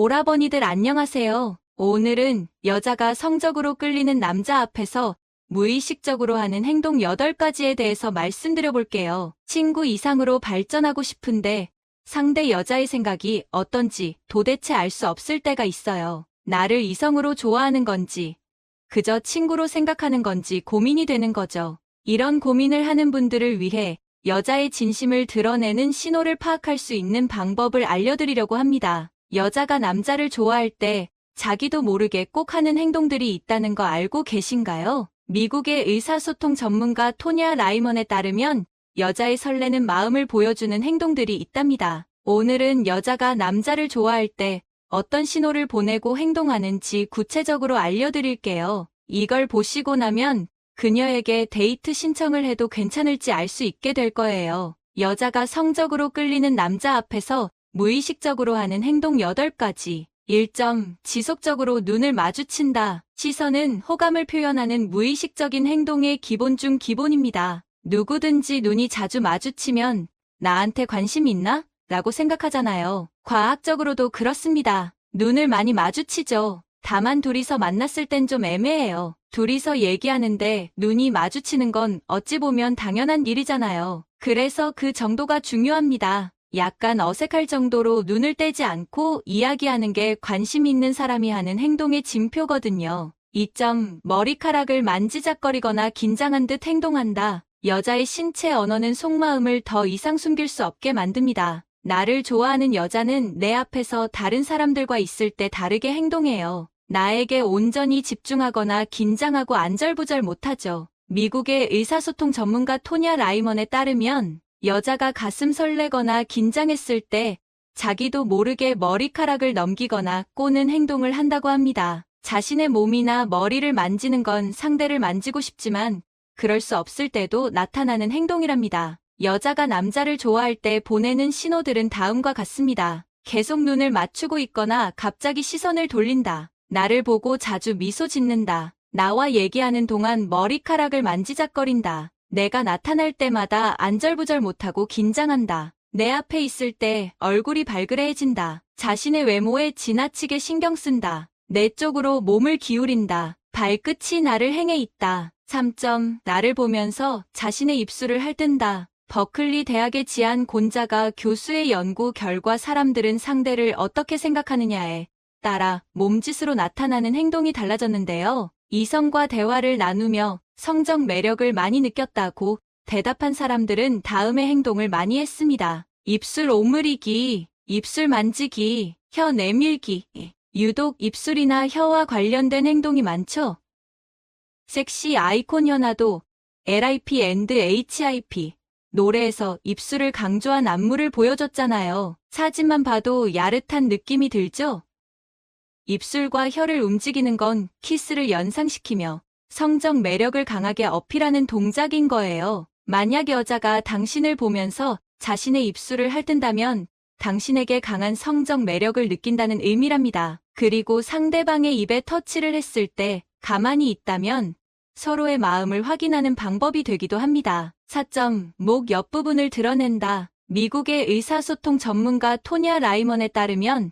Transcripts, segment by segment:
오라버니들 안녕하세요. 오늘은 여자가 성적으로 끌리는 남자 앞에서 무의식적으로 하는 행동 8가지에 대해서 말씀드려 볼게요. 친구 이상으로 발전하고 싶은데 상대 여자의 생각이 어떤지 도대체 알 수 없을 때가 있어요. 나를 이성으로 좋아하는 건지 그저 친구로 생각하는 건지 고민이 되는 거죠. 이런 고민을 하는 분들을 위해 여자의 진심을 드러내는 신호를 파악할 수 있는 방법을 알려드리려고 합니다. 여자가 남자를 좋아할 때 자기도 모르게 꼭 하는 행동들이 있다는 거 알고 계신가요? 미국의 의사소통 전문가 토냐 라이먼에 따르면 여자의 설레는 마음을 보여주는 행동들이 있답니다. 오늘은 여자가 남자를 좋아할 때 어떤 신호를 보내고 행동하는지 구체적으로 알려드릴게요. 이걸 보시고 나면 그녀에게 데이트 신청을 해도 괜찮을지 알 수 있게 될 거예요. 여자가 성적으로 끌리는 남자 앞에서 무의식적으로 하는 행동 8가지. 1점. 지속적으로 눈을 마주친다. 시선은 호감을 표현하는 무의식적인 행동의 기본 중 기본입니다. 누구든지 눈이 자주 마주치면 나한테 관심 있나? 라고 생각하잖아요. 과학적으로도 그렇습니다. 눈을 많이 마주치죠. 다만 둘이서 만났을 땐 좀 애매해요. 둘이서 얘기하는데 눈이 마주치는 건 어찌 보면 당연한 일이잖아요. 그래서 그 정도가 중요합니다. 약간 어색할 정도로 눈을 떼지 않고 이야기하는 게 관심 있는 사람이 하는 행동의 징표거든요. 2점. 머리카락을 만지작거리거나 긴장한 듯 행동한다. 여자의 신체 언어는 속마음을 더 이상 숨길 수 없게 만듭니다. 나를 좋아하는 여자는 내 앞에서 다른 사람들과 있을 때 다르게 행동해요. 나에게 온전히 집중하거나 긴장하고 안절부절 못하죠. 미국의 의사소통 전문가 토냐 라이먼에 따르면 여자가 가슴 설레거나 긴장했을 때 자기도 모르게 머리카락을 넘기거나 꼬는 행동을 한다고 합니다. 자신의 몸이나 머리를 만지는 건 상대를 만지고 싶지만 그럴 수 없을 때도 나타나는 행동이랍니다. 여자가 남자를 좋아할 때 보내는 신호들은 다음과 같습니다. 계속 눈을 맞추고 있거나 갑자기 시선을 돌린다. 나를 보고 자주 미소 짓는다. 나와 얘기하는 동안 머리카락을 만지작거린다. 내가 나타날 때마다 안절부절 못하고 긴장한다. 내 앞에 있을 때 얼굴이 발그레해진다. 자신의 외모에 지나치게 신경 쓴다. 내 쪽으로 몸을 기울인다. 발끝이 나를 향해 있다. 3점. 나를 보면서 자신의 입술을 핥는다. 버클리 대학의 지안 곤자가 교수의 연구 결과 사람들은 상대를 어떻게 생각하느냐에 따라 몸짓으로 나타나는 행동이 달라졌는데요. 이성과 대화를 나누며 성적 매력을 많이 느꼈다고 대답한 사람들은 다음의 행동을 많이 했습니다. 입술 오므리기, 입술 만지기, 혀 내밀기. 유독 입술이나 혀와 관련된 행동이 많죠. 섹시 아이콘 현아도 LIP&HIP 노래에서 입술을 강조한 안무를 보여줬잖아요. 사진만 봐도 야릇한 느낌이 들죠? 입술과 혀를 움직이는 건 키스를 연상시키며 성적 매력을 강하게 어필하는 동작인 거예요. 만약 여자가 당신을 보면서 자신의 입술을 핥는다면 당신에게 강한 성적 매력을 느낀다는 의미랍니다. 그리고 상대방의 입에 터치를 했을 때 가만히 있다면 서로의 마음을 확인하는 방법이 되기도 합니다. 4점. 목 옆부분을 드러낸다. 미국의 의사소통 전문가 토냐 라이먼에 따르면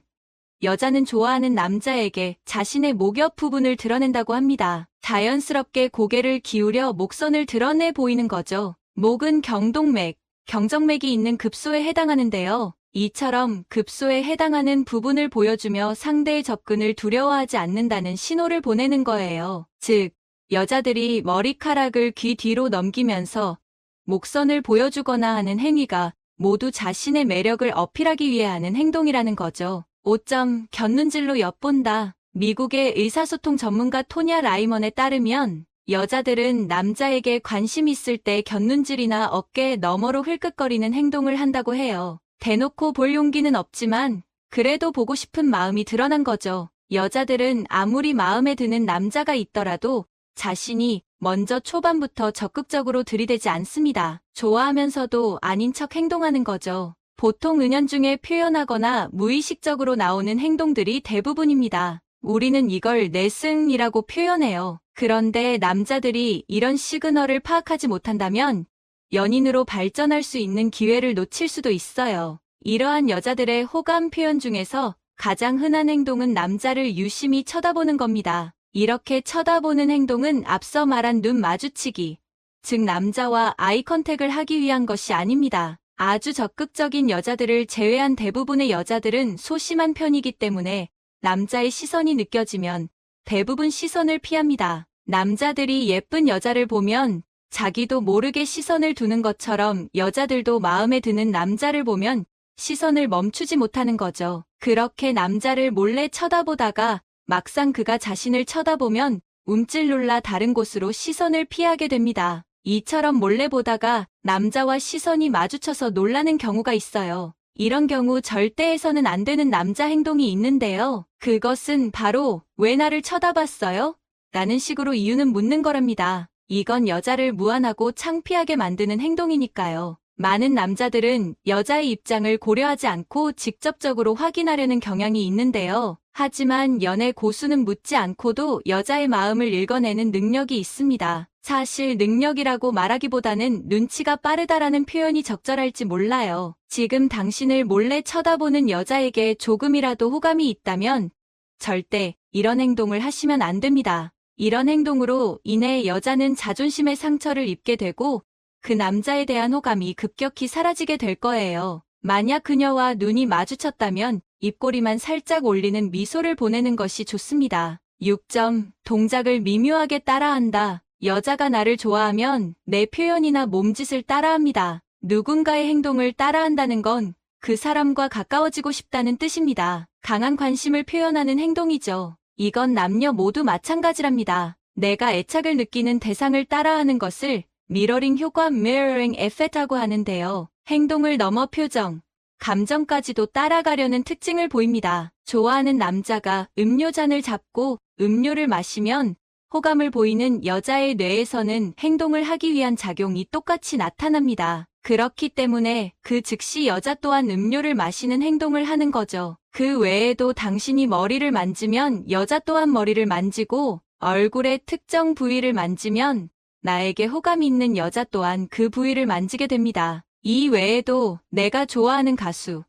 여자는 좋아하는 남자에게 자신의 목 옆 부분을 드러낸다고 합니다. 자연스럽게 고개를 기울여 목선을 드러내 보이는 거죠. 목은 경동맥, 경정맥이 있는 급소에 해당하는데요. 이처럼 급소에 해당하는 부분을 보여주며 상대의 접근을 두려워하지 않는다는 신호를 보내는 거예요. 즉, 여자들이 머리카락을 귀 뒤로 넘기면서 목선을 보여주거나 하는 행위가 모두 자신의 매력을 어필하기 위해 하는 행동이라는 거죠. 5점. 곁눈질로 엿본다. 미국의 의사소통 전문가 토냐 라이먼에 따르면 여자들은 남자에게 관심 있을 때 곁눈질이나 어깨 너머로 흘끗거리는 행동을 한다고 해요. 대놓고 볼 용기는 없지만 그래도 보고 싶은 마음이 드러난 거죠. 여자들은 아무리 마음에 드는 남자가 있더라도 자신이 먼저 초반부터 적극적으로 들이대지 않습니다. 좋아하면서도 아닌 척 행동하는 거죠. 보통 은연중에 표현하거나 무의식적으로 나오는 행동들이 대부분입니다. 우리는 이걸 내숭이라고 표현해요. 그런데 남자들이 이런 시그널을 파악하지 못한다면 연인으로 발전할 수 있는 기회를 놓칠 수도 있어요. 이러한 여자들의 호감 표현 중에서 가장 흔한 행동은 남자를 유심히 쳐다보는 겁니다. 이렇게 쳐다보는 행동은 앞서 말한 눈 마주치기, 즉 남자와 아이 컨택을 하기 위한 것이 아닙니다. 아주 적극적인 여자들을 제외한 대부분의 여자들은 소심한 편이기 때문에 남자의 시선이 느껴지면 대부분 시선을 피합니다. 남자들이 예쁜 여자를 보면 자기도 모르게 시선을 두는 것처럼 여자들도 마음에 드는 남자를 보면 시선을 멈추지 못하는 거죠. 그렇게 남자를 몰래 쳐다보다가 막상 그가 자신을 쳐다보면 움찔 놀라 다른 곳으로 시선을 피하게 됩니다. 이처럼 몰래 보다가 남자와 시선이 마주쳐서 놀라는 경우가 있어요. 이런 경우 절대 해서는 안 되는 남자 행동이 있는데요. 그것은 바로 왜 나를 쳐다봤어요? 라는 식으로 이유는 묻는 거랍니다. 이건 여자를 무안하고 창피하게 만드는 행동이니까요. 많은 남자들은 여자의 입장을 고려하지 않고 직접적으로 확인하려는 경향이 있는데요. 하지만 연애 고수는 묻지 않고도 여자의 마음을 읽어내는 능력이 있습니다. 사실 능력이라고 말하기보다는 눈치가 빠르다라는 표현이 적절할지 몰라요. 지금 당신을 몰래 쳐다보는 여자에게 조금이라도 호감이 있다면 절대 이런 행동을 하시면 안 됩니다. 이런 행동으로 인해 여자는 자존심의 상처를 입게 되고 그 남자에 대한 호감이 급격히 사라지게 될 거예요. 만약 그녀와 눈이 마주쳤다면 입꼬리만 살짝 올리는 미소를 보내는 것이 좋습니다. 6점. 동작을 미묘하게 따라한다. 여자가 나를 좋아하면 내 표현이나 몸짓을 따라합니다. 누군가의 행동을 따라한다는 건 그 사람과 가까워지고 싶다는 뜻입니다. 강한 관심을 표현하는 행동이죠. 이건 남녀 모두 마찬가지랍니다. 내가 애착을 느끼는 대상을 따라하는 것을 미러링 효과 (mirroring effect라고 하는데요. 행동을 넘어 표정, 감정까지도 따라가려는 특징을 보입니다. 좋아하는 남자가 음료잔을 잡고 음료를 마시면 호감을 보이는 여자의 뇌에서는 행동을 하기 위한 작용이 똑같이 나타납니다. 그렇기 때문에 그 즉시 여자 또한 음료를 마시는 행동을 하는 거죠. 그 외에도 당신이 머리를 만지면 여자 또한 머리를 만지고 얼굴의 특정 부위를 만지면 나에게 호감이 있는 여자 또한 그 부위를 만지게 됩니다. 이 외에도 내가 좋아하는 가수,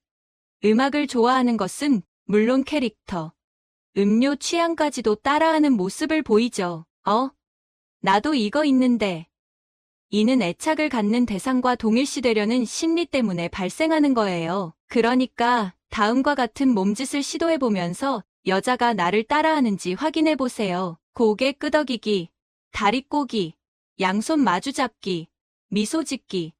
음악을 좋아하는 것은 물론 캐릭터, 음료 취향까지도 따라하는 모습을 보이죠. 나도 이거 있는데. 이는 애착을 갖는 대상과 동일시되려는 심리 때문에 발생하는 거예요. 그러니까 다음과 같은 몸짓을 시도해보면서 여자가 나를 따라하는지 확인해보세요. 고개 끄덕이기, 다리 꼬기, 양손 마주 잡기, 미소 짓기,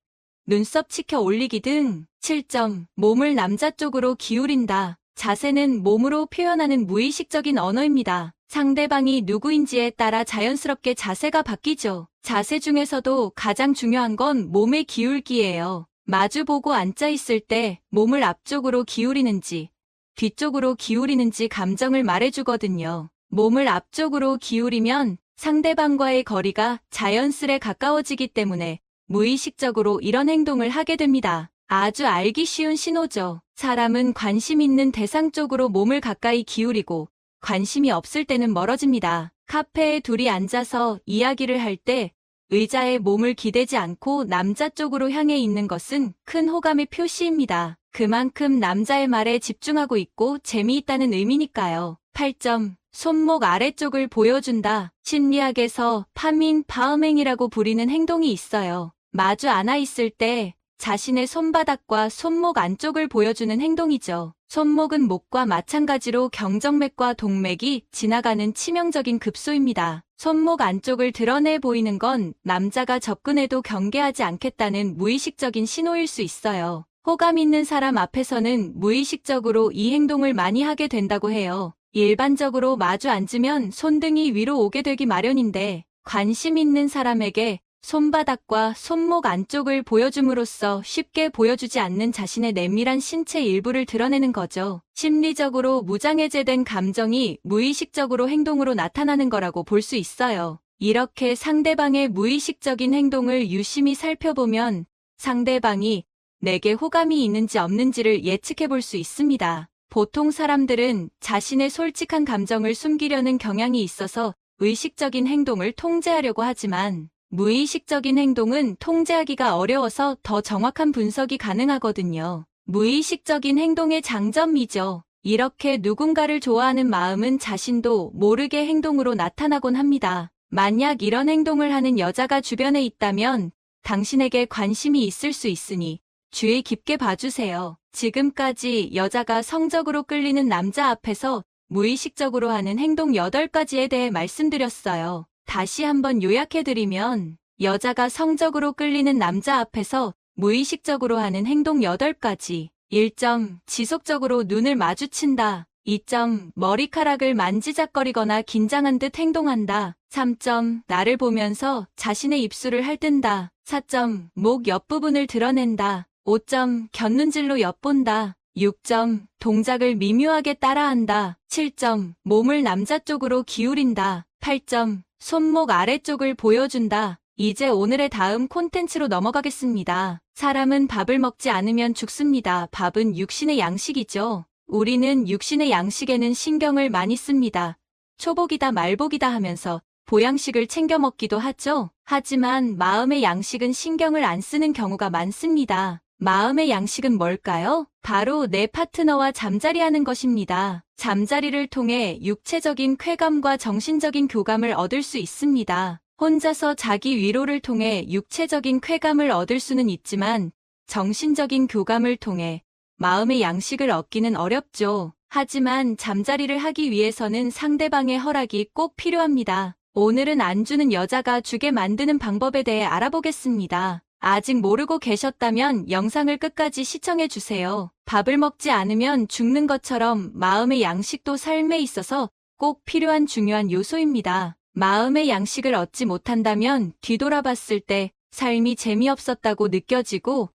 눈썹 치켜 올리기 등. 7점. 몸을 남자 쪽으로 기울인다. 자세는 몸으로 표현하는 무의식적인 언어입니다. 상대방이 누구인지에 따라 자연스럽게 자세가 바뀌죠. 자세 중에서도 가장 중요한 건 몸의 기울기예요. 마주보고 앉아있을 때 몸을 앞쪽으로 기울이는지 뒤쪽으로 기울이는지 감정을 말해주거든요. 몸을 앞쪽으로 기울이면 상대방과의 거리가 자연스레 가까워지기 때문에 무의식적으로 이런 행동을 하게 됩니다. 아주 알기 쉬운 신호죠. 사람은 관심 있는 대상 쪽으로 몸을 가까이 기울이고 관심이 없을 때는 멀어집니다. 카페에 둘이 앉아서 이야기를 할 때 의자에 몸을 기대지 않고 남자 쪽으로 향해 있는 것은 큰 호감의 표시입니다. 그만큼 남자의 말에 집중하고 있고 재미있다는 의미니까요. 8점. 손목 아래쪽을 보여준다. 심리학에서 파밍이라고 부리는 행동이 있어요. 마주 앉아 있을 때 자신의 손바닥과 손목 안쪽을 보여주는 행동이죠. 손목은 목과 마찬가지로 경정맥과 동맥이 지나가는 치명적인 급소입니다. 손목 안쪽을 드러내 보이는 건 남자가 접근해도 경계하지 않겠다는 무의식적인 신호일 수 있어요. 호감 있는 사람 앞에서는 무의식적으로 이 행동을 많이 하게 된다고 해요. 일반적으로 마주 앉으면 손등이 위로 오게 되기 마련인데 관심 있는 사람에게 손바닥과 손목 안쪽을 보여줌으로써 쉽게 보여주지 않는 자신의 내밀한 신체 일부를 드러내는 거죠. 심리적으로 무장해제된 감정이 무의식적으로 행동으로 나타나는 거라고 볼 수 있어요. 이렇게 상대방의 무의식적인 행동을 유심히 살펴보면 상대방이 내게 호감이 있는지 없는지를 예측해 볼 수 있습니다. 보통 사람들은 자신의 솔직한 감정을 숨기려는 경향이 있어서 의식적인 행동을 통제하려고 하지만 무의식적인 행동은 통제하기가 어려워서 더 정확한 분석이 가능하거든요. 무의식적인 행동의 장점이죠. 이렇게 누군가를 좋아하는 마음은 자신도 모르게 행동으로 나타나곤 합니다. 만약 이런 행동을 하는 여자가 주변에 있다면 당신에게 관심이 있을 수 있으니 주의 깊게 봐주세요. 지금까지 여자가 성적으로 끌리는 남자 앞에서 무의식적으로 하는 행동 8가지에 대해 말씀드렸어요. 다시 한번 요약해드리면 여자가 성적으로 끌리는 남자 앞에서 무의식적으로 하는 행동 8가지. 1점. 지속적으로 눈을 마주친다. 2점. 머리카락을 만지작거리거나 긴장한 듯 행동한다. 3점. 나를 보면서 자신의 입술을 핥는다. 4점. 목 옆부분을 드러낸다. 5점. 곁눈질로 엿본다. 6점. 동작을 미묘하게 따라한다. 7점. 몸을 남자 쪽으로 기울인다. 8점. 손목 아래쪽을 보여준다. 이제 오늘의 다음 콘텐츠로 넘어가겠습니다. 사람은 밥을 먹지 않으면 죽습니다. 밥은 육신의 양식이죠. 우리는 육신의 양식에는 신경을 많이 씁니다. 초복이다 말복이다 하면서 보양식을 챙겨 먹기도 하죠. 하지만 마음의 양식은 신경을 안 쓰는 경우가 많습니다. 마음의 양식은 뭘까요? 바로 내 파트너와 잠자리하는 것입니다. 잠자리를 통해 육체적인 쾌감과 정신적인 교감을 얻을 수 있습니다. 혼자서 자기 위로를 통해 육체적인 쾌감을 얻을 수는 있지만 정신적인 교감을 통해 마음의 양식을 얻기는 어렵죠. 하지만 잠자리를 하기 위해서는 상대방의 허락이 꼭 필요합니다. 오늘은 안 주는 여자가 주게 만드는 방법에 대해 알아보겠습니다. 아직 모르고 계셨다면 영상을 끝까지 시청해주세요. 밥을 먹지 않으면 죽는 것처럼 마음의 양식도 삶에 있어서 꼭 필요한 중요한 요소입니다. 마음의 양식을 얻지 못한다면 뒤돌아봤을 때 삶이 재미없었다고 느껴지고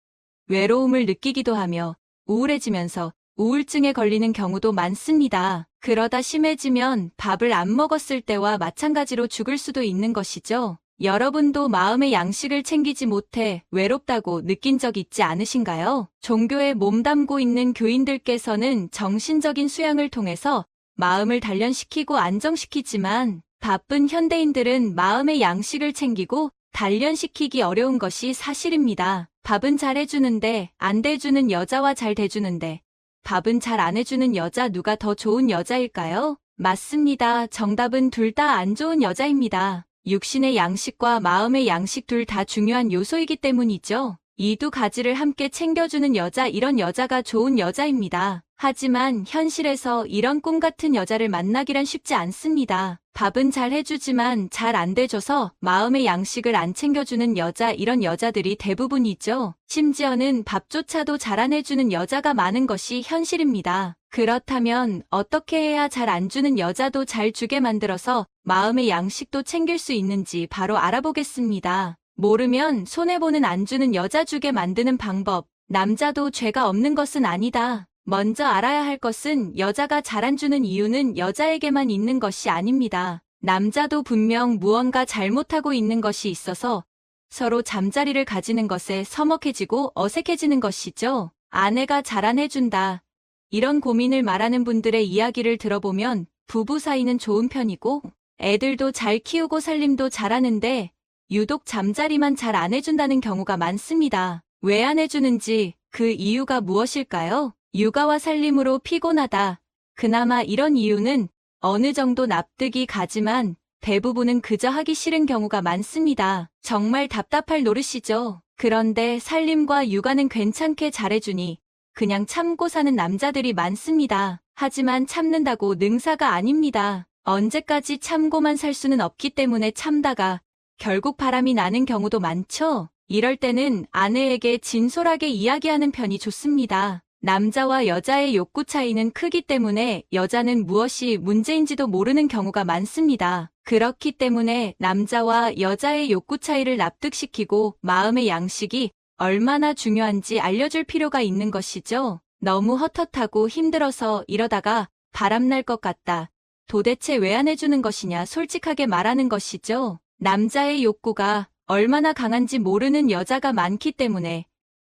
외로움을 느끼기도 하며 우울해지면서 우울증에 걸리는 경우도 많습니다. 그러다 심해지면 밥을 안 먹었을 때와 마찬가지로 죽을 수도 있는 것이죠. 여러분도 마음의 양식을 챙기지 못해 외롭다고 느낀 적 있지 않으신가요? 종교에 몸담고 있는 교인들께서는 정신적인 수양을 통해서 마음을 단련시키고 안정시키지만 바쁜 현대인들은 마음의 양식을 챙기고 단련시키기 어려운 것이 사실입니다. 밥은 잘 해주는데 안 대주는 여자와 잘 대주는데 밥은 잘 안 해주는 여자 누가 더 좋은 여자일까요? 맞습니다. 정답은 둘 다 안 좋은 여자입니다. 육신의 양식과 마음의 양식 둘 다 중요한 요소이기 때문이죠. 이 두 가지를 함께 챙겨주는 여자, 이런 여자가 좋은 여자입니다. 하지만 현실에서 이런 꿈 같은 여자를 만나기란 쉽지 않습니다. 밥은 잘 해주지만 잘 안 돼줘서 마음의 양식을 안 챙겨주는 여자, 이런 여자들이 대부분이죠. 심지어는 밥조차도 잘 안 해주는 여자가 많은 것이 현실입니다. 그렇다면 어떻게 해야 잘 안 주는 여자도 잘 주게 만들어서 마음의 양식도 챙길 수 있는지 바로 알아보겠습니다. 모르면 손해보는 안 주는 여자 주게 만드는 방법. 남자도 죄가 없는 것은 아니다. 먼저 알아야 할 것은 여자가 잘 안 주는 이유는 여자에게만 있는 것이 아닙니다. 남자도 분명 무언가 잘못하고 있는 것이 있어서 서로 잠자리를 가지는 것에 서먹해지고 어색해지는 것이죠. 아내가 잘 안 해준다. 이런 고민을 말하는 분들의 이야기를 들어보면 부부 사이는 좋은 편이고 애들도 잘 키우고 살림도 잘하는데 유독 잠자리만 잘 안 해준다는 경우가 많습니다. 왜 안 해주는지 그 이유가 무엇일까요? 육아와 살림으로 피곤하다. 그나마 이런 이유는 어느 정도 납득이 가지만 대부분은 그저 하기 싫은 경우가 많습니다. 정말 답답할 노릇이죠. 그런데 살림과 육아는 괜찮게 잘해주니 그냥 참고 사는 남자들이 많습니다. 하지만 참는다고 능사가 아닙니다. 언제까지 참고만 살 수는 없기 때문에 참다가 결국 바람이 나는 경우도 많죠. 이럴 때는 아내에게 진솔하게 이야기하는 편이 좋습니다. 남자와 여자의 욕구 차이는 크기 때문에 여자는 무엇이 문제인지도 모르는 경우가 많습니다. 그렇기 때문에 남자와 여자의 욕구 차이를 납득시키고 마음의 양식이 얼마나 중요한지 알려줄 필요가 있는 것이죠. 너무 헛헛하고 힘들어서 이러다가 바람날 것 같다. 도대체 왜 안 해주는 것이냐 솔직하게 말하는 것이죠. 남자의 욕구가 얼마나 강한지 모르는 여자가 많기 때문에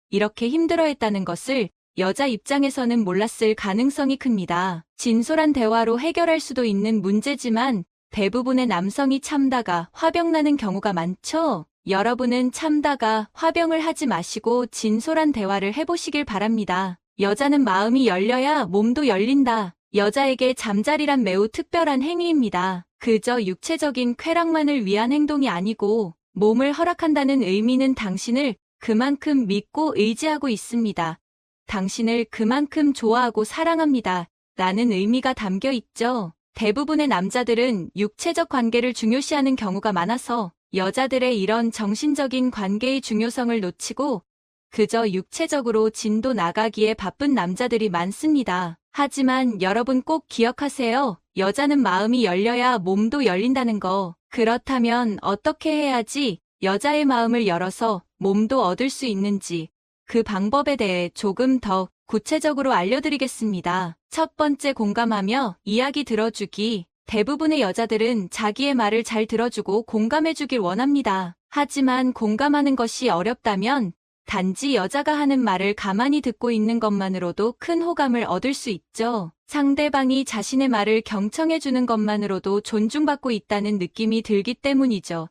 이렇게 힘들어했다는 것을 여자 입장에서는 몰랐을 가능성이 큽니다. 진솔한 대화로 해결할 수도 있는 문제지만 대부분의 남성이 참다가 화병나는 경우가 많죠. 여러분은 참다가 화병을 하지 마시고 진솔한 대화를 해보시길 바랍니다. 여자는 마음이 열려야 몸도 열린다. 여자에게 잠자리란 매우 특별한 행위입니다. 그저 육체적인 쾌락만을 위한 행동이 아니고 몸을 허락한다는 의미는 당신을 그만큼 믿고 의지하고 있습니다. 당신을 그만큼 좋아하고 사랑합니다. 라는 의미가 담겨 있죠. 대부분의 남자들은 육체적 관계를 중요시하는 경우가 많아서 여자들의 이런 정신적인 관계의 중요성을 놓치고 그저 육체적으로 진도 나가기에 바쁜 남자들이 많습니다. 하지만 여러분 꼭 기억하세요. 여자는 마음이 열려야 몸도 열린다는 거. 그렇다면 어떻게 해야지 여자의 마음을 열어서 몸도 얻을 수 있는지 그 방법에 대해 조금 더 구체적으로 알려드리겠습니다. 첫 번째, 공감하며 이야기 들어주기. 대부분의 여자들은 자기의 말을 잘 들어주고 공감해주길 원합니다. 하지만 공감하는 것이 어렵다면 단지 여자가 하는 말을 가만히 듣고 있는 것만으로도 큰 호감을 얻을 수 있죠. 상대방이 자신의 말을 경청해주는 것만으로도 존중받고 있다는 느낌이 들기 때문이죠.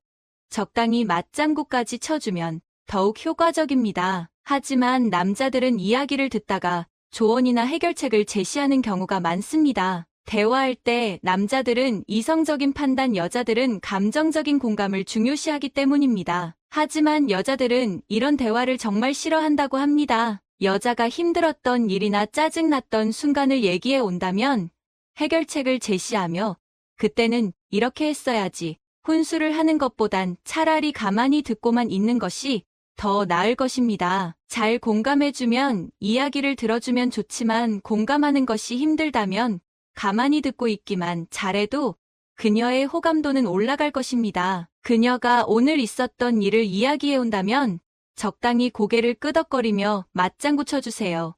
적당히 맞장구까지 쳐주면 더욱 효과적입니다. 하지만 남자들은 이야기를 듣다가 조언이나 해결책을 제시하는 경우가 많습니다. 대화할 때 남자들은 이성적인 판단, 여자들은 감정적인 공감을 중요시하기 때문입니다. 하지만 여자들은 이런 대화를 정말 싫어한다고 합니다. 여자가 힘들었던 일이나 짜증났던 순간을 얘기해 온다면 해결책을 제시하며 그때는 이렇게 했어야지, 훈수를 하는 것보단 차라리 가만히 듣고만 있는 것이 더 나을 것입니다. 잘 공감해주면, 이야기를 들어주면 좋지만 공감하는 것이 힘들다면 가만히 듣고 있기만 잘해도 그녀의 호감도는 올라갈 것입니다. 그녀가 오늘 있었던 일을 이야기해 온다면 적당히 고개를 끄덕거리며 맞장구 쳐주세요.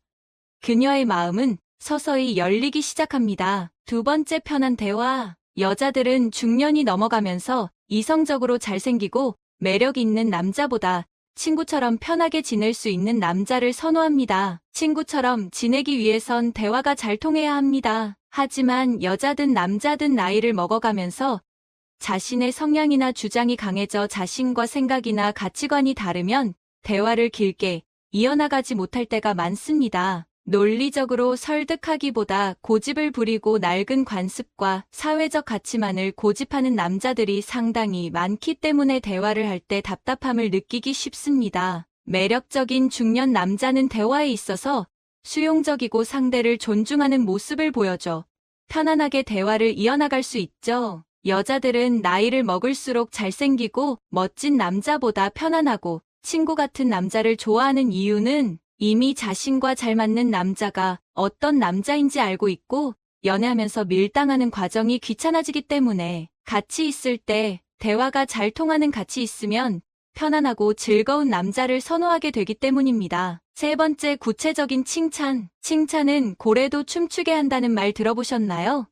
그녀의 마음은 서서히 열리기 시작합니다. 두 번째, 편한 대화. 여자들은 중년이 넘어가면서 이성적으로 잘생기고 매력 있는 남자보다 친구처럼 편하게 지낼 수 있는 남자를 선호합니다. 친구처럼 지내기 위해선 대화가 잘 통해야 합니다. 하지만 여자든 남자든 나이를 먹어가면서 자신의 성향이나 주장이 강해져 자신과 생각이나 가치관이 다르면 대화를 길게 이어나가지 못할 때가 많습니다. 논리적으로 설득하기보다 고집을 부리고 낡은 관습과 사회적 가치만을 고집하는 남자들이 상당히 많기 때문에 대화를 할 때 답답함을 느끼기 쉽습니다. 매력적인 중년 남자는 대화에 있어서 수용적이고 상대를 존중하는 모습을 보여줘 편안하게 대화를 이어나갈 수 있죠. 여자들은 나이를 먹을수록 잘생기고 멋진 남자보다 편안하고 친구 같은 남자를 좋아하는 이유는 이미 자신과 잘 맞는 남자가 어떤 남자인지 알고 있고 연애하면서 밀당하는 과정이 귀찮아지기 때문에 같이 있을 때 대화가 잘 통하는, 같이 있으면 편안하고 즐거운 남자를 선호하게 되기 때문입니다. 세 번째, 구체적인 칭찬. 칭찬은 고래도 춤추게 한다는 말 들어보셨나요?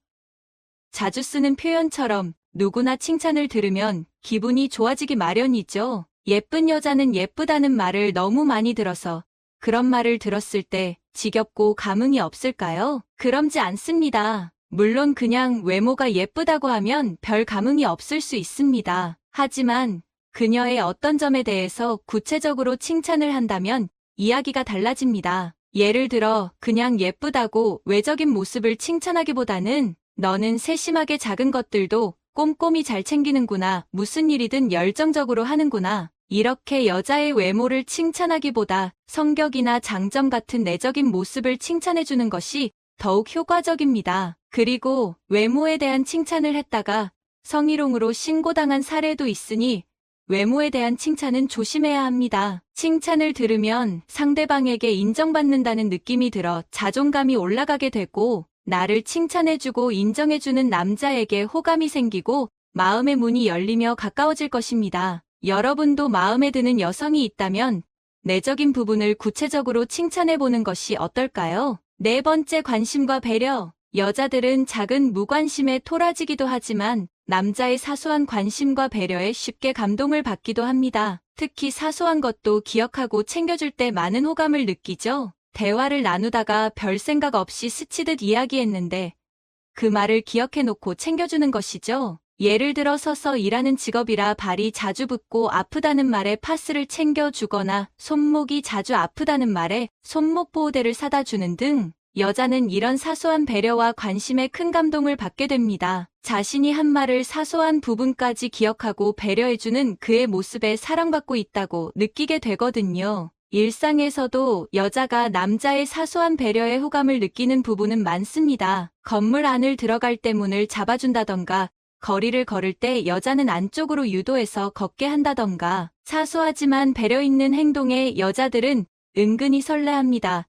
자주 쓰는 표현처럼 누구나 칭찬을 들으면 기분이 좋아지기 마련이죠. 예쁜 여자는 예쁘다는 말을 너무 많이 들어서 그런 말을 들었을 때 지겹고 감흥이 없을까요? 그럼지 않습니다. 물론 그냥 외모가 예쁘다고 하면 별 감흥이 없을 수 있습니다. 하지만 그녀의 어떤 점에 대해서 구체적으로 칭찬을 한다면 이야기가 달라집니다. 예를 들어 그냥 예쁘다고 외적인 모습을 칭찬하기보다는 너는 세심하게 작은 것들도 꼼꼼히 잘 챙기는구나, 무슨 일이든 열정적으로 하는구나, 이렇게 여자의 외모를 칭찬하기보다 성격이나 장점 같은 내적인 모습을 칭찬해주는 것이 더욱 효과적입니다. 그리고 외모에 대한 칭찬을 했다가 성희롱으로 신고당한 사례도 있으니 외모에 대한 칭찬은 조심해야 합니다. 칭찬을 들으면 상대방에게 인정받는다는 느낌이 들어 자존감이 올라가게 되고 나를 칭찬해주고 인정해주는 남자에게 호감이 생기고 마음의 문이 열리며 가까워질 것입니다. 여러분도 마음에 드는 여성이 있다면 내적인 부분을 구체적으로 칭찬해보는 것이 어떨까요? 네 번째, 관심과 배려. 여자들은 작은 무관심에 토라지기도 하지만 남자의 사소한 관심과 배려에 쉽게 감동을 받기도 합니다. 특히 사소한 것도 기억하고 챙겨줄 때 많은 호감을 느끼죠. 대화를 나누다가 별 생각 없이 스치듯 이야기했는데 그 말을 기억해놓고 챙겨주는 것이죠. 예를 들어 서서 일하는 직업이라 발이 자주 붓고 아프다는 말에 파스를 챙겨주거나 손목이 자주 아프다는 말에 손목 보호대를 사다 주는 등 여자는 이런 사소한 배려와 관심에 큰 감동을 받게 됩니다. 자신이 한 말을 사소한 부분까지 기억하고 배려해주는 그의 모습에 사랑받고 있다고 느끼게 되거든요. 일상에서도 여자가 남자의 사소한 배려에 호감을 느끼는 부분은 많습니다. 건물 안을 들어갈 때 문을 잡아준다던가, 거리를 걸을 때 여자는 안쪽으로 유도해서 걷게 한다던가, 사소하지만 배려 있는 행동에 여자들은 은근히 설레합니다.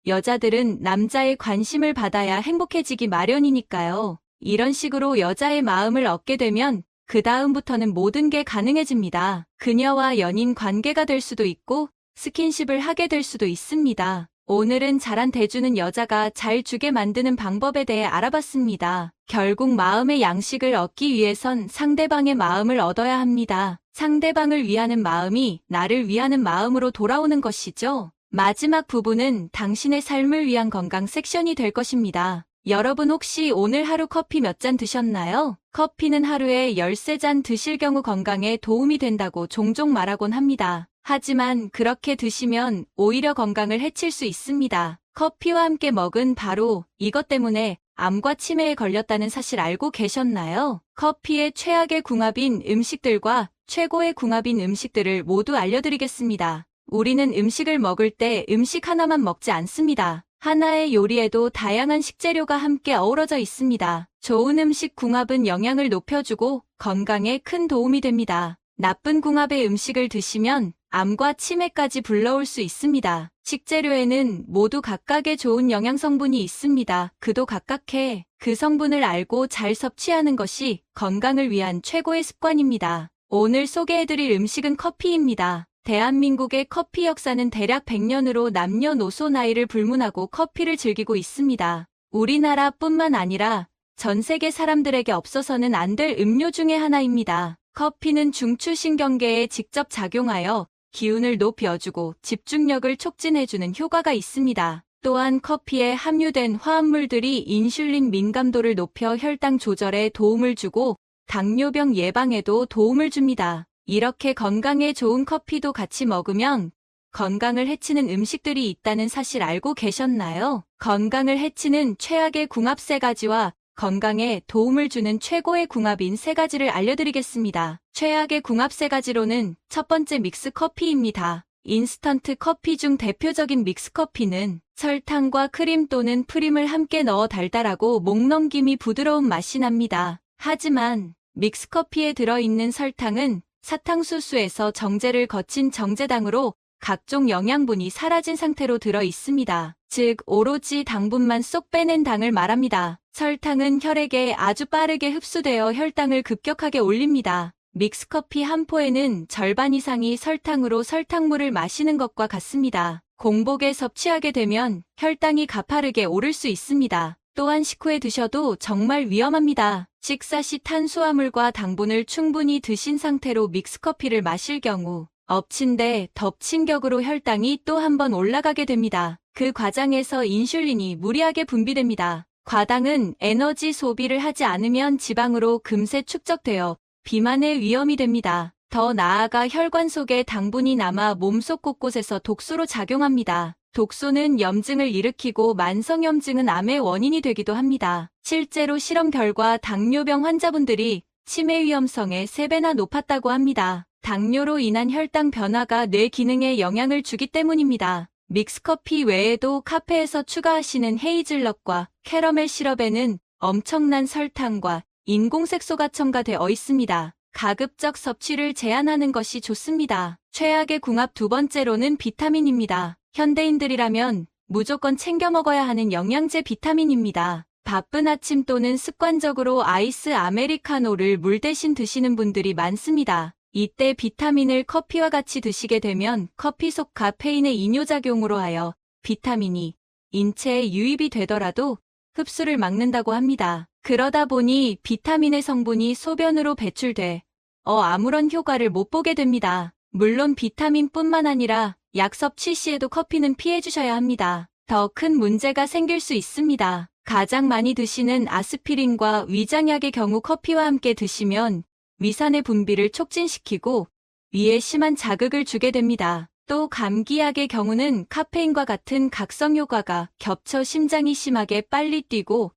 여자들은 남자의 관심을 받아야 행복해지기 마련이니까요. 이런 식으로 여자의 마음을 얻게 되면 그 다음부터는 모든 게 가능해집니다. 그녀와 연인 관계가 될 수도 있고 스킨십을 하게 될 수도 있습니다. 오늘은 잘한 대주는 여자가 잘 주게 만드는 방법에 대해 알아봤습니다. 결국 마음의 양식을 얻기 위해선 상대방의 마음을 얻어야 합니다. 상대방을 위하는 마음이 나를 위하는 마음으로 돌아오는 것이죠. 마지막 부분은 당신의 삶을 위한 건강 섹션이 될 것입니다. 여러분 혹시 오늘 하루 커피 몇 잔 드셨나요? 커피는 하루에 13잔 드실 경우 건강에 도움이 된다고 종종 말하곤 합니다. 하지만 그렇게 드시면 오히려 건강을 해칠 수 있습니다. 커피와 함께 먹은 바로 이것 때문에 암과 치매에 걸렸다는 사실 알고 계셨나요? 커피의 최악의 궁합인 음식들과 최고의 궁합인 음식들을 모두 알려드리겠습니다. 우리는 음식을 먹을 때 음식 하나만 먹지 않습니다. 하나의 요리에도 다양한 식재료가 함께 어우러져 있습니다. 좋은 음식 궁합은 영양을 높여주고 건강에 큰 도움이 됩니다. 나쁜 궁합의 음식을 드시면 암과 치매까지 불러올 수 있습니다. 식재료에는 모두 각각의 좋은 영양 성분이 있습니다. 그도 각각해 그 성분을 알고 잘 섭취하는 것이 건강을 위한 최고의 습관입니다. 오늘 소개해드릴 음식은 커피입니다. 대한민국의 커피 역사는 대략 100년으로 남녀노소 나이를 불문하고 커피를 즐기고 있습니다. 우리나라뿐만 아니라 전 세계 사람들에게 없어서는 안 될 음료 중에 하나입니다. 커피는 중추신경계에 직접 작용하여 기운을 높여주고 집중력을 촉진해주는 효과가 있습니다. 또한 커피에 함유된 화합물들이 인슐린 민감도를 높여 혈당 조절에 도움을 주고 당뇨병 예방에도 도움을 줍니다. 이렇게 건강에 좋은 커피도 같이 먹으면 건강을 해치는 음식들이 있다는 사실 알고 계셨나요? 건강을 해치는 최악의 궁합 3가지와 건강에 도움을 주는 최고의 궁합인 3가지를 알려드리겠습니다. 최악의 궁합 3가지로는 첫 번째 믹스커피입니다. 인스턴트 커피 중 대표적인 믹스커피는 설탕과 크림 또는 프림을 함께 넣어 달달하고 목넘김이 부드러운 맛이 납니다. 하지만 믹스커피에 들어있는 설탕은 사탕수수에서 정제를 거친 정제당으로 각종 영양분이 사라진 상태로 들어 있습니다. 즉, 오로지 당분만 쏙 빼낸 당을 말합니다. 설탕은 혈액에 아주 빠르게 흡수되어 혈당을 급격하게 올립니다. 믹스커피 한 포에는 절반 이상이 설탕으로 설탕물을 마시는 것과 같습니다. 공복에 섭취하게 되면 혈당이 가파르게 오를 수 있습니다. 또한 식후에 드셔도 정말 위험합니다. 식사 시 탄수화물과 당분을 충분히 드신 상태로 믹스커피를 마실 경우 엎친 데 덮친 격으로 혈당이 또 한 번 올라가게 됩니다. 그 과정에서 인슐린이 무리하게 분비됩니다. 과당은 에너지 소비를 하지 않으면 지방으로 금세 축적되어 비만의 위험이 됩니다. 더 나아가 혈관 속에 당분이 남아 몸속 곳곳에서 독소로 작용합니다. 독소는 염증을 일으키고 만성염증은 암의 원인이 되기도 합니다. 실제로 실험 결과 당뇨병 환자분들이 치매 위험성의 3배나 높았다고 합니다. 당뇨로 인한 혈당 변화가 뇌 기능에 영향을 주기 때문입니다. 믹스커피 외에도 카페에서 추가하시는 헤이즐넛과 캐러멜 시럽에는 엄청난 설탕과 인공색소가 첨가되어 있습니다. 가급적 섭취를 제한하는 것이 좋습니다. 최악의 궁합 2번째로는 비타민입니다. 현대인들이라면 무조건 챙겨 먹어야 하는 영양제 비타민입니다. 바쁜 아침 또는 습관적으로 아이스 아메리카노를 물 대신 드시는 분들이 많습니다. 이때 비타민을 커피와 같이 드시게 되면 커피 속 카페인의 이뇨작용으로 하여 비타민이 인체에 유입이 되더라도 흡수를 막는다고 합니다. 그러다 보니 비타민의 성분이 소변으로 배출돼 아무런 효과를 못 보게 됩니다. 물론 비타민뿐만 아니라 약 섭취 시에도 커피는 피해 주셔야 합니다. 더 큰 문제가 생길 수 있습니다. 가장 많이 드시는 아스피린과 위장약의 경우 커피와 함께 드시면 위산의 분비를 촉진시키고 위에 심한 자극을 주게 됩니다. 또 감기약의 경우는 카페인과 같은 각성 효과가 겹쳐 심장이 심하게 빨리 뛰고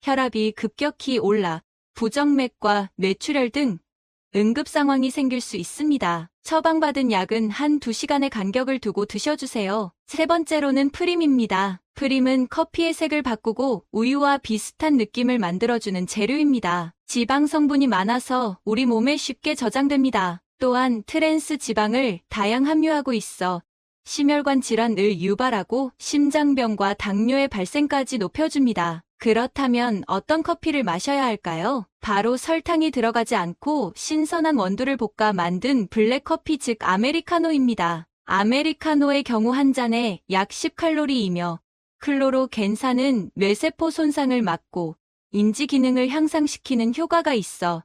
혈압이 급격히 올라 부정맥과 뇌출혈 등 응급 상황이 생길 수 있습니다. 처방받은 약은 1~2시간의 간격을 두고 드셔주세요. 세 번째로는 프림입니다. 프림은 커피의 색을 바꾸고 우유와 비슷한 느낌을 만들어주는 재료입니다. 지방 성분이 많아서 우리 몸에 쉽게 저장됩니다. 또한 트랜스 지방을 다량 함유하고 있어 심혈관 질환을 유발하고 심장병과 당뇨의 발생까지 높여줍니다. 그렇다면 어떤 커피를 마셔야 할까요? 바로 설탕이 들어가지 않고 신선한 원두를 볶아 만든 블랙커피 즉 아메리카노입니다. 아메리카노의 경우 한 잔에 약 10칼로리이며 클로로겐산은 뇌세포 손상을 막고 인지 기능을 향상시키는 효과가 있어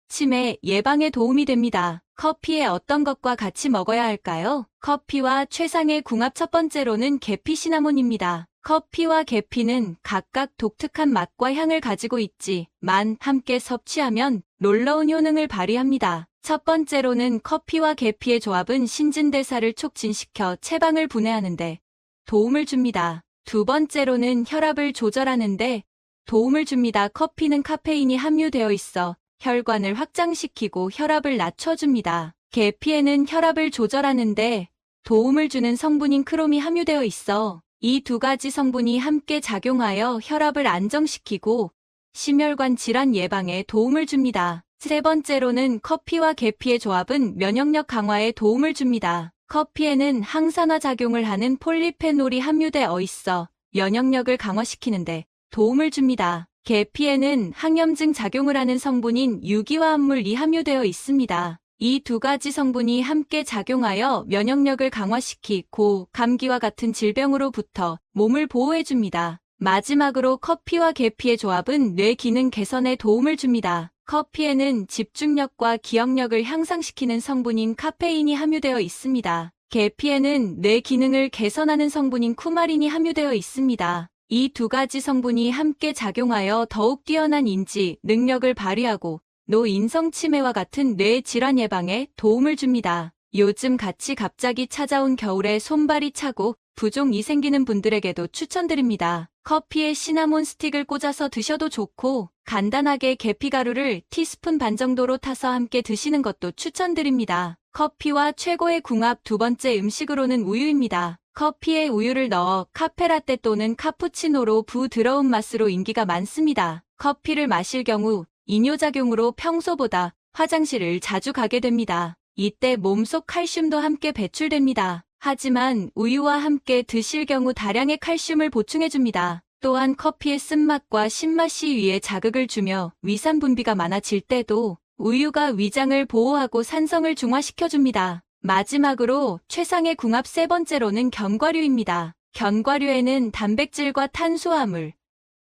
치매 예방에 도움이 됩니다. 커피에 어떤 것과 같이 먹어야 할까요? 커피와 최상의 궁합 첫 번째로는 계피 시나몬입니다. 커피와 계피는 각각 독특한 맛과 향을 가지고 있지만 함께 섭취하면 놀라운 효능을 발휘합니다. 첫 번째로는 커피와 계피의 조합은 신진대사를 촉진시켜 체방을 분해하는 데 도움을 줍니다. 두 번째로는 혈압을 조절하는 데 도움을 줍니다. 커피는 카페인이 함유되어 있어 혈관을 확장시키고 혈압을 낮춰줍니다. 계피에는 혈압을 조절하는데 도움을 주는 성분인 크롬이 함유되어 있어 이 두 가지 성분이 함께 작용하여 혈압을 안정시키고 심혈관 질환 예방에 도움을 줍니다. 세 번째로는 커피와 계피의 조합은 면역력 강화에 도움을 줍니다. 커피에는 항산화 작용을 하는 폴리페놀이 함유되어 있어 면역력을 강화시키는데 도움을 줍니다. 계피에는 항염증 작용을 하는 성분인 유기화합물이 함유되어 있습니다. 이 두 가지 성분이 함께 작용하여 면역력을 강화시키고 감기와 같은 질병으로부터 몸을 보호해줍니다. 마지막으로 커피와 계피의 조합은 뇌 기능 개선에 도움을 줍니다. 커피에는 집중력과 기억력을 향상시키는 성분인 카페인이 함유되어 있습니다. 계피에는 뇌 기능을 개선하는 성분인 쿠마린이 함유되어 있습니다. 이 두 가지 성분이 함께 작용하여 더욱 뛰어난 인지 능력을 발휘하고 노인성 치매와 같은 뇌 질환 예방에 도움을 줍니다. 요즘 같이 갑자기 찾아온 겨울에 손발이 차고 부종이 생기는 분들에게도 추천드립니다. 커피에 시나몬 스틱을 꽂아서 드셔도 좋고 간단하게 계피가루를 티스푼 반 정도로 타서 함께 드시는 것도 추천드립니다. 커피와 최고의 궁합 두 번째 음식으로는 우유입니다. 커피에 우유를 넣어 카페라떼 또는 카푸치노로 부드러운 맛으로 인기가 많습니다. 커피를 마실 경우 이뇨작용으로 평소보다 화장실을 자주 가게 됩니다. 이때 몸속 칼슘도 함께 배출됩니다. 하지만 우유와 함께 드실 경우 다량의 칼슘을 보충해줍니다. 또한 커피의 쓴맛과 신맛이 위에 자극을 주며 위산 분비가 많아질 때도 우유가 위장을 보호하고 산성을 중화시켜줍니다. 마지막으로 최상의 궁합 세 번째로는 견과류입니다. 견과류에는 단백질과 탄수화물,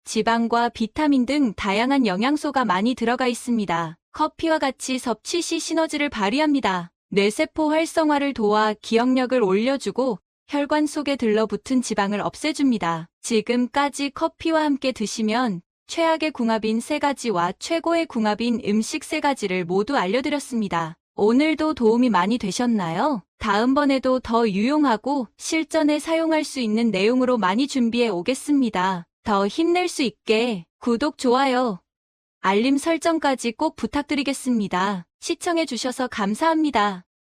지방과 비타민 등 다양한 영양소가 많이 들어가 있습니다. 커피와 같이 섭취 시 시너지를 발휘합니다. 뇌세포 활성화를 도와 기억력을 올려주고 혈관 속에 들러붙은 지방을 없애줍니다. 지금까지 커피와 함께 드시면 최악의 궁합인 세 가지와 최고의 궁합인 음식 세 가지를 모두 알려드렸습니다. 오늘도 도움이 많이 되셨나요? 다음번에도 더 유용하고 실전에 사용할 수 있는 내용으로 많이 준비해 오겠습니다. 더 힘낼 수 있게 구독, 좋아요, 알림 설정까지 꼭 부탁드리겠습니다. 시청해주셔서 감사합니다.